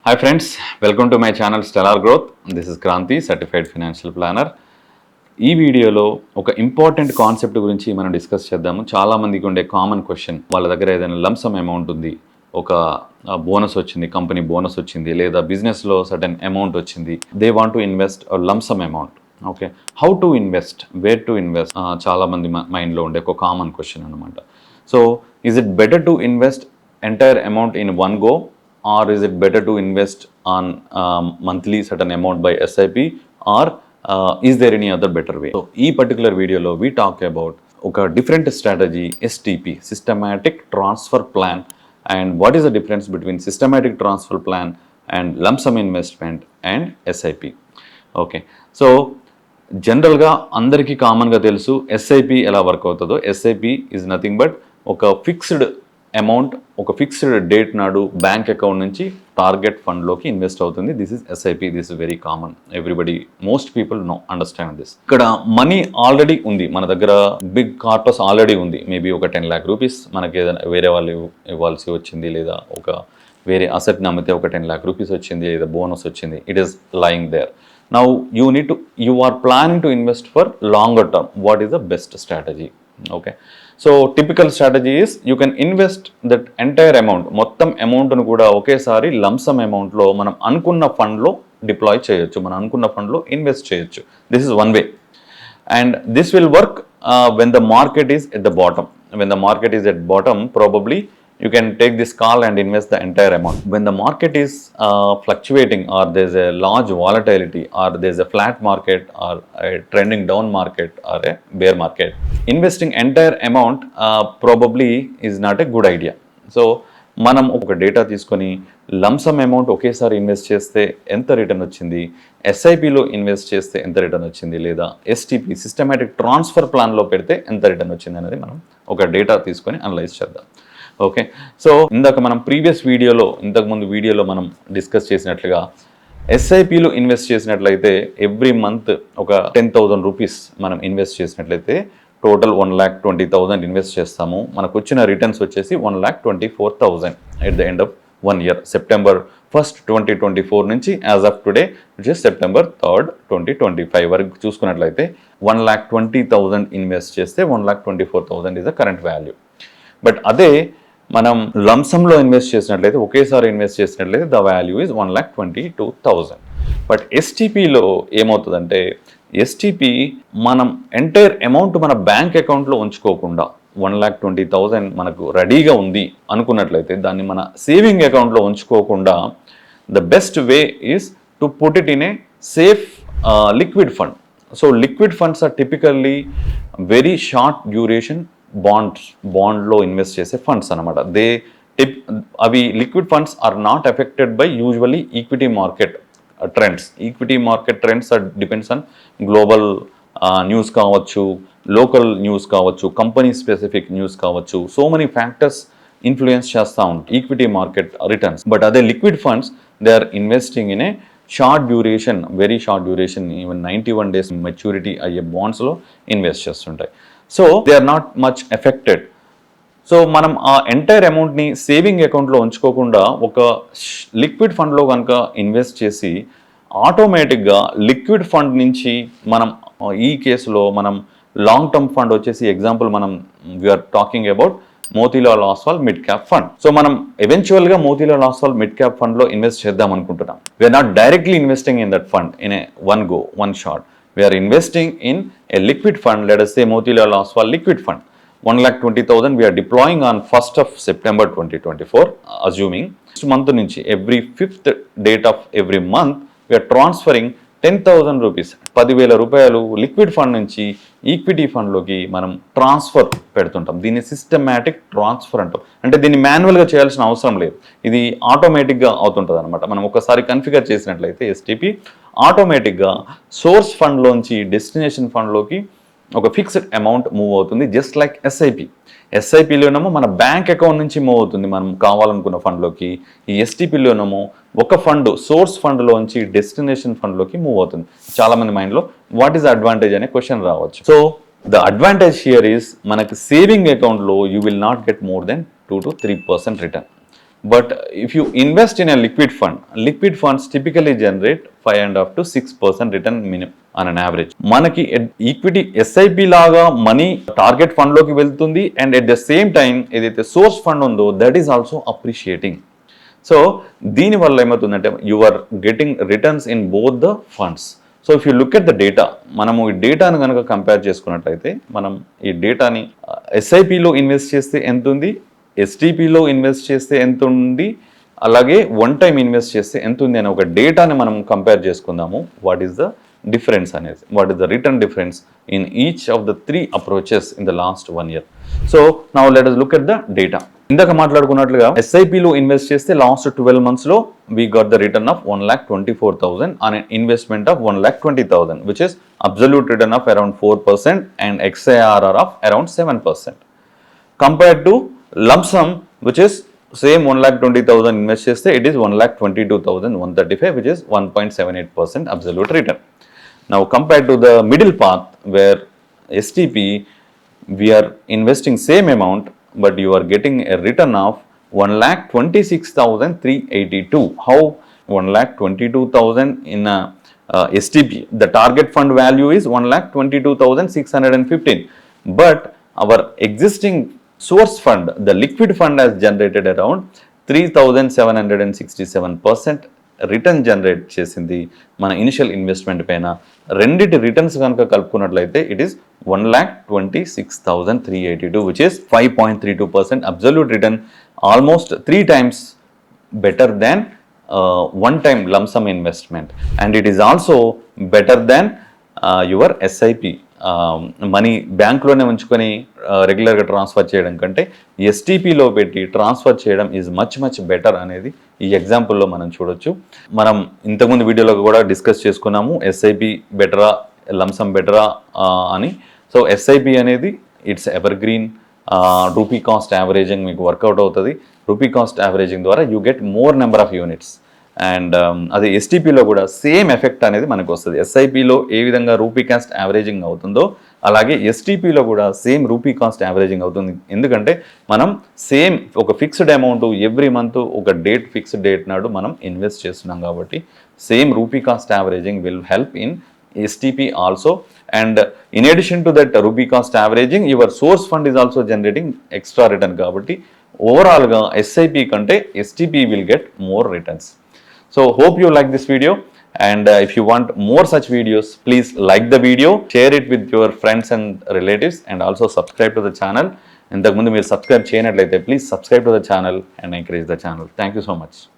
Hi friends, welcome to my channel Stellar Growth. This is Kranti, Certified Financial Planner. ఈ వీడియోలో ఒక important concept గురించి మనం discuss చేద్దాము. చాలామందికి ఉండే కామన్ క్వశ్చన్, వాళ్ళ దగ్గర ఏదైనా లంసమ్ అమౌంట్ ఉంది, ఒక బోనస్ వచ్చింది, కంపెనీ బోనస్ వచ్చింది, లేదా బిజినెస్లో సర్టెన్ అమౌంట్ వచ్చింది, they want to invest lump sum amount. Okay, how to invest, where to invest, చాలామంది మైండ్లో ఉండే ఒక కామన్ క్వశ్చన్ అనమాట. So is it better to invest entire amount in one go, or is it better to invest on monthly certain amount by SIP, or is there any other better way? So ee particular video lo we talk about oka different strategy, STP, systematic transfer plan, and what is the difference between systematic transfer plan and lump sum investment and SIP. Okay, so జనరల్గా అందరికీ కామన్గా తెలుసు SIP ఎలా work అవుతుందో. SIP is nothing but ఒక fixed amount, ఒక fixed date నాడు bank account నుంచి టార్గెట్ ఫండ్లోకి ఇన్వెస్ట్ అవుతుంది. This is SIP. This is very common. Everybody, most people know understand this. ఇక్కడ మనీ ఆల్రెడీ ఉంది మన దగ్గర, బిగ్ కార్పస్ ఆల్రెడీ ఉంది. మేబీ ఒక 10 lakh రూపీస్ మనకి ఏదైనా వేరే వాళ్ళు ఇవ్వాల్సి వచ్చింది, లేదా ఒక వేరే అసెట్ నమ్మితే ఒక 10 lakh రూపీస్ వచ్చింది, లేదా బోనస్ వచ్చింది. It is lying there. Now you are planning to invest for longer term. What is the best strategy? Okay, so typical strategy is you can invest that entire amount, మొత్తం అమౌంట్ను కూడా ఒకేసారి lump sum అమౌంట్లో మనం అనుకున్న ఫండ్లో deploy చేయొచ్చు, మనం అనుకున్న ఫండ్లో ఇన్వెస్ట్ చేయొచ్చు. This is one way, and this will work when the market is at the bottom. When the market is at bottom, probably you can take this call and invest the entire amount. When the market is fluctuating, or there's a large volatility, or there's a flat market, or a trending down market, or a bear market, investing entire amount probably is not a good idea. So మనం ఒక data తీసుకొని lump sum amount ఒకేసారి invest చేస్తే ఎంత return వచ్చింది, ఎస్ఐపిలో invest చేస్తే ఎంత return వచ్చింది, లేదా ఎస్టీపీ సిస్టమేటిక్ ట్రాన్స్ఫర్ ప్లాన్లో పెడితే ఎంత రిటర్న్ వచ్చింది అనేది మనం ఒక డేటా తీసుకొని అనలైజ్ చేద్దాం. ఓకే, సో ఇందాక మనం ఇంతకుముందు వీడియోలో మనం డిస్కస్ చేసినట్లుగా ఎస్ఐపిలో ఇన్వెస్ట్ చేసినట్లయితే ఎవ్రీ మంత్ ఒక 10,000 రూపీస్ మనం ఇన్వెస్ట్ చేసినట్లయితే టోటల్ 1,20,000 ఇన్వెస్ట్ చేస్తాము. మనకు వచ్చిన రిటర్న్స్ వచ్చేసి 1,24,000 at the end of 1 year, September 1st, 2024 నుంచి as of today, which is September 3rd, 2025 వరకు చూసుకున్నట్లయితే 1,20,000 ఇన్వెస్ట్ చేస్తే 1,24,000 is the current value. But అదే మనం లంసంలో ఇన్వెస్ట్ చేసినట్లయితే, ఒకేసారి ఇన్వెస్ట్ చేసినట్లయితే ద వాల్యూ ఇస్ 1,22,000. బట్ ఎస్టీపీలో ఏమవుతుందంటే, ఎస్టీపీ మనం ఎంటైర్ అమౌంట్ మన బ్యాంక్ అకౌంట్లో ఉంచుకోకుండా 1,20,000 మనకు రెడీగా ఉంది అనుకున్నట్లయితే దాన్ని మన సేవింగ్ అకౌంట్లో ఉంచుకోకుండా the best way is to put it in a safe liquid fund. So liquid funds are typically very short duration బాండ్లో ఇన్వెస్ట్ చేసే ఫండ్స్ అనమాట. అవి liquid funds are not affected by usually equity market trends. Equity market trends are depends on global news కావచ్చు, local news కావచ్చు, company specific news కావచ్చు. So many factors influence చేస్తూ ఉంటాయి equity market returns. But అదే liquid funds, they are investing in a short duration, very short duration, even 91 days maturity అయ్యే బాండ్స్లో invest చేస్తుంటాయి. So they are not much affected. So మనం ఆ entire అమౌంట్ని saving అకౌంట్లో ఉంచుకోకుండా ఒక లిక్విడ్ ఫండ్లో కనుక ఇన్వెస్ట్ చేసి ఆటోమేటిక్గా లిక్విడ్ ఫండ్ నుంచి మనం ఈ కేసులో మనం లాంగ్ టర్మ్ ఫండ్ వచ్చేసి, ఎగ్జాంపుల్ మనం we are talking about Motilal Oswal mid cap fund. So మనం ఎవెన్చువల్గా మోతీలాల్ ఆస్వాల్ మిడ్ క్యాప్ ఫండ్లో ఇన్వెస్ట్ చేద్దాం అనుకుంటున్నాం. We are not directly investing in that fund in a one go, one shot. We are investing in a liquid fund, let us say Motilal Oswal liquid fund. 1,20,000 we are deploying on 1st of September 2024, assuming next month nunchi every 5th date of every month we are transferring 10,000 rupees, 10,000 రూపాయలు liquid fund నుంచి equity ఫండ్లోకి మనం transfer పెడుతుంటాం. దీన్ని systematic transfer అంటాం. అంటే దీన్ని మాన్యువల్గా చేయాల్సిన అవసరం లేదు, ఇది ఆటోమేటిక్గా అవుతుంటుంది అనమాట. మనం ఒకసారి కన్ఫిగర్ చేసినట్లయితే ఎస్టీపీ ఆటోమేటిక్గా సోర్స్ ఫండ్లోంచి డెస్టినేషన్ ఫండ్లోకి ఒక ఫిక్స్డ్ అమౌంట్ మూవ్ అవుతుంది, జస్ట్ లైక్ ఎస్ఐపి. ఎస్ఐపిలోనేమో మన బ్యాంక్ అకౌంట్ నుంచి మూవ్ అవుతుంది మనం కావాలనుకున్న ఫండ్లోకి. ఈ ఎస్టీపీలోనేమో ఒక ఫండ్, సోర్స్ ఫండ్లోంచి డెస్టినేషన్ ఫండ్లోకి మూవ్ అవుతుంది. చాలామంది మైండ్లో వాట్ ఈస్ అడ్వాంటేజ్ అనే క్వశ్చన్ రావచ్చు. So the advantage here is, మనకి సేవింగ్ అకౌంట్లో you will not get more than 2 to 3% return. But if you invest in a liquid funds typically generate 5.5 to 6% return minimum on an average. మనకి equity SIP లాగా money target fund లోకి వెళ్తుంది and at the same time ఏదైతే source fund ఉందో that is also appreciating. So దీనివల్ల ఏమవుతుందంటే you are getting returns in both the funds. So if you look at the data, మనము ఈ డేటాను కనుక కంపేర్ చేసుకున్నట్లయితే మనం ఈ డేటాని ఎస్ఐపిలో ఇన్వెస్ట్ చేస్తే ఎంత ఉంది, ఎస్టీపీలో ఇన్వెస్ట్ చేస్తే ఎంత ఉంది, అలాగే వన్ టైం ఇన్వెస్ట్ చేస్తే ఎంత ఉంది అనే ఒక డేటాని మనం కంపేర్ చేసుకుందాము. వాట్ ఈస్ ద డిఫరెన్స్ అనేది, what is the return difference in each of the 3 approaches in the last 1 year. So now let us look at the data. ఇందాక మాట్లాడుకున్నట్లుగా ఎస్ఐపిలో ఇన్వెస్ట్ చేస్తే లాస్ట్ 12 monthsలో we got the return of 1,24,000 on an investment of 1,20,000, which is absolute return of around 4% and XIRR of around 7%. Compared to lump sum, which is same 1,20,000 invest చేస్తే it is 1,22,135, which is 1.78% absolute return. Now compared to the middle path where STP, we are investing same amount but you are getting a return of 1,26,382. How 1,22,000 in a STP? The target fund value is 1,22,615, but our existing source fund, the liquid fund, has generated around 3,767% return generate చేసింది మన initial investment పైన. రెండిటి returns కనుక కలుపుకున్నట్లయితే it is 1,26,382, which is 5.32% absolute return, almost 3 times better than one time lump sum investment, and it is also better than your SIP. Money బ్యాంక్లోనే ఉంచుకొని రెగ్యులర్గా transfer చేయడం కంటే ఎస్టీపీలో పెట్టి ట్రాన్స్ఫర్ చేయడం ఈజ్ మచ్ బెటర్ అనేది ఈ ఎగ్జాంపుల్లో మనం చూడొచ్చు. మనం ఇంతకుముందు వీడియోలో కూడా డిస్కస్ చేసుకున్నాము ఎస్ఐపి బెటరా లంసమ్ బెటరా అని. సో ఎస్ఐపి అనేది it's ever green, rupee cost averaging మీకు వర్కౌట్ అవుతుంది. రూపీ కాస్ట్ యావరేజింగ్ ద్వారా you get more number of units. And అదే ఎస్టీపీలో కూడా సేమ్ ఎఫెక్ట్ అనేది మనకు వస్తుంది. ఎస్ఐపిలో ఏ విధంగా రూపీ కాస్ట్ యావరేజింగ్ అవుతుందో అలాగే ఎస్టీపీలో కూడా సేమ్ రూపీ కాస్ట్ యావరేజింగ్ అవుతుంది. ఎందుకంటే మనం సేమ్ ఒక ఫిక్స్డ్ అమౌంట్ ఎవ్రీ మంత్ ఒక ఫిక్స్డ్ డేట్ నాడు మనం ఇన్వెస్ట్ చేస్తున్నాం కాబట్టి same rupee cost averaging will help in STP also. And in addition to that rupee cost averaging your source fund is also generating extra return కాబట్టి ఓవరాల్గా SIP కంటే STP will get more returns. So hope you like this video, and if you want more such videos, please like the video, share it with your friends and relatives, and also subscribe to the channel. ఇంతకుముందు మీరు subscribe చేయనట్లయితే please subscribe to the channel and encourage the channel. Thank you so much.